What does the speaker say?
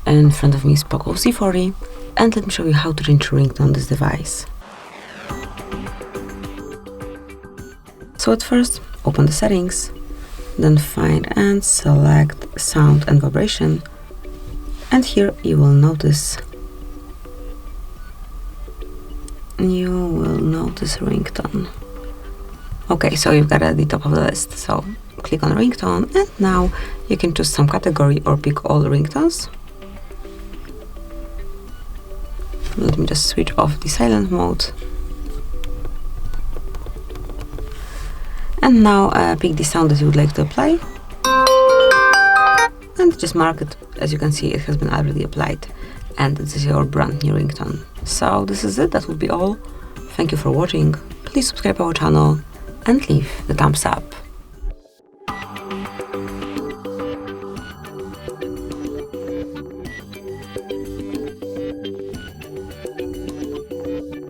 In front of me is POCO C40, and let me show you how to change ringtone on this device. So at first, open the settings, then find and select sound and vibration, and here you will notice ringtone. Okay, so you've got it at the top of the list, so click on ringtone, and now you can choose some category or pick all ringtones. Let me just switch off the silent mode. And now pick the sound that you would like to apply. And just mark it. As you can see, it has been already applied. And this is your brand new ringtone. So this is it. That would be all. Thank you for watching. Please subscribe our channel and leave the thumbs up.